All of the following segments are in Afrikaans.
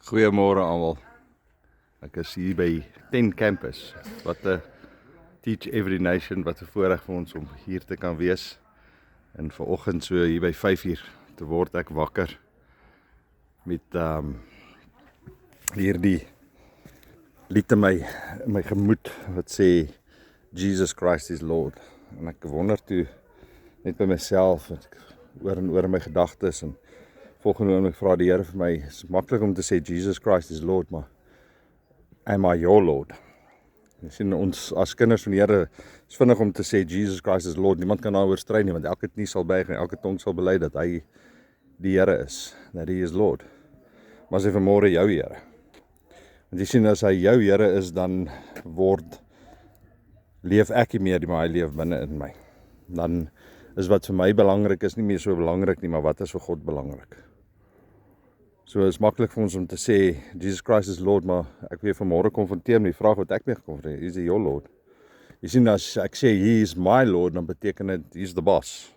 Goeiemôre almal. Ek is hier by 10 Campus. Wat 'n Teach Every Nation, wat 'n voorreg vir ons om hier te kan wees. En vanoggend so hier by 5:00 te word ek wakker met hierdie lied in my gemoed wat sê Jesus Christ is Lord. En ek wonder toe net by myself oor en oor my gedagtes en volgende oomblik vra die Here vir my, is maklik om te sê Jesus Christ is Lord, maar am I your Lord? Jy sien, ons as kinders van die Here is vinnig om te sê Jesus Christ is Lord. Niemand kan daaroor stry nie, want elke knie sal buig en elke tong sal bely dat hy die Here is, dat hy is Lord. Maar as hy vanmôre jou Here. Want jy sien, as hy jou Here is, dan leef ek nie meer, maar hy leef binne in my. Dan is wat vir my belangrik is nie meer so belangrik nie, maar wat is vir God belangrik? So is maklik vir ons om te sê Jesus Christ is Lord, maar ek wil vanmôre konfronteer met die vraag wat ek mee gekonfronteer, is hy your Lord? Jy sien, as ek sê he is my Lord, dan beteken dit he's the boss.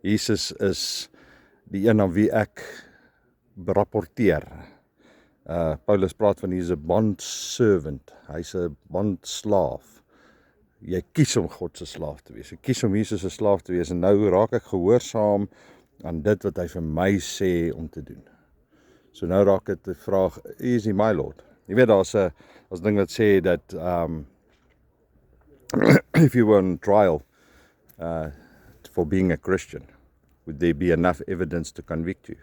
Jesus is die een aan wie ek rapporteer. Paulus praat van he's a bond servant, hy's 'n bondslaaf. Jy kies om God se slaaf te wees. Jy kies om Jesus se slaaf te wees en nou raak ek gehoorsaam aan dit wat hy vir my sê om te doen. So nou raak dit die vraag, is he my Lord? Jy weet, daar's 'n ding wat sê dat if you were on trial for being a Christian, would there be enough evidence to convict you?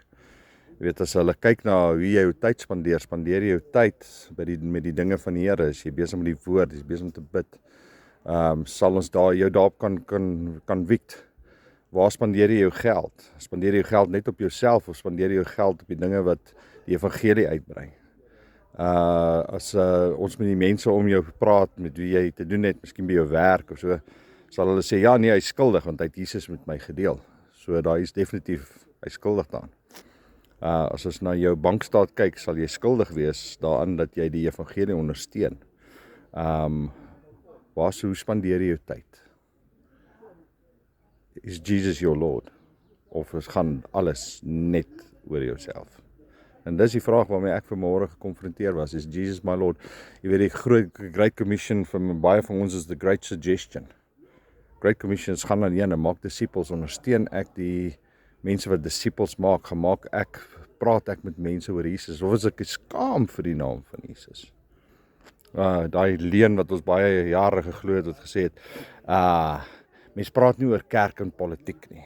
Jy weet, as hulle kyk na hoe jy jou tyd spandeer jy jou tyd met die dinge van die Here, is jy besig met die woord, is jy besig om te bid, sal ons jou daarop kan convict. Waar spandeer jy jou geld? Spandeer jy jou geld net op jouself of spandeer jy jou geld op die dinge wat die evangelie uitbrei? As ons met die mense om jou praat, met wie jy te doen het, miskien by jou werk of so, sal hulle sê, ja nee, hy is skuldig, want hy het Jesus met my gedeel. So daar is definitief, hy is skuldig daaraan. As ons na jou bankstaat kyk, sal jy skuldig wees daaraan dat jy die evangelie ondersteun. Hoe spandeer jy jou tyd? Is Jesus your Lord? Of gaan alles net oor jouself? En dis die vraag waarmee ek vanmôre gekonfronteer was, is Jesus my Lord? Jy weet, die Great Commission van baie van ons is the Great Suggestion. Great Commission gaan alleen en maak disippels, ondersteun ek die mense wat disippels maak, praat ek met mense oor Jesus, of is ek skaam vir die naam van Jesus? Daai leen wat ons baie jare geglo het, wat gesê het, mens praat nie oor kerk en politiek nie.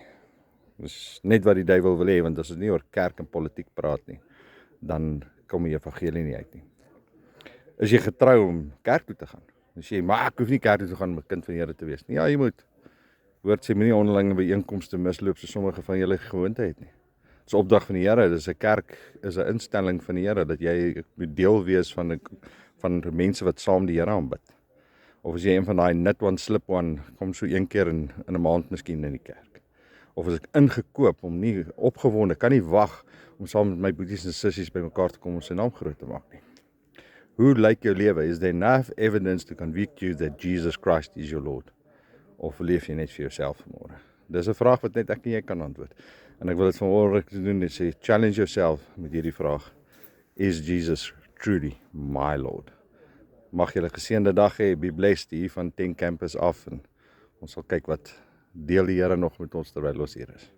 Dis net wat die duiwel wil hê, want as ons nie oor kerk en politiek praat nie, dan kom die evangelie nie uit nie. Is jy getrou om kerk toe te gaan? Dan sê jy, maar ek hoef nie kerk toe te gaan om 'n kind van die Here te wees nie. Ja, jy moet. Woord sê, moenie onderlinge byeenkomste misloop so sommige van julle gewoonte het nie. Dis 'n opdrag van die Here. Dis 'n kerk, is 'n instelling van die Here, dat jy moet deel wees van mense wat saam die Here aanbid. Of as jy een van daai knit one slip one, kom so een keer in 'n maand miskien in die kerk. Of as ek ingekoop om nie opgewonde, kan nie wag om saam met my boeties en sissies bymekaar te kom om sy naam groot te maak nie. Hoe lyk jou lewe? Is there enough evidence to convict you that Jesus Christ is your Lord? Of leef jy net vir jouself vanmôre? Dis 'n vraag wat net ek en jy kan antwoord. En ek wil dit vanmôre doen, en sê, challenge yourself met hierdie vraag. Is Jesus truly my Lord? Mag julle 'n geseënde dag hê, be blessed hier van 10 Campus af, en ons sal kyk wat deel die Here nog met ons terwyl ons hier is.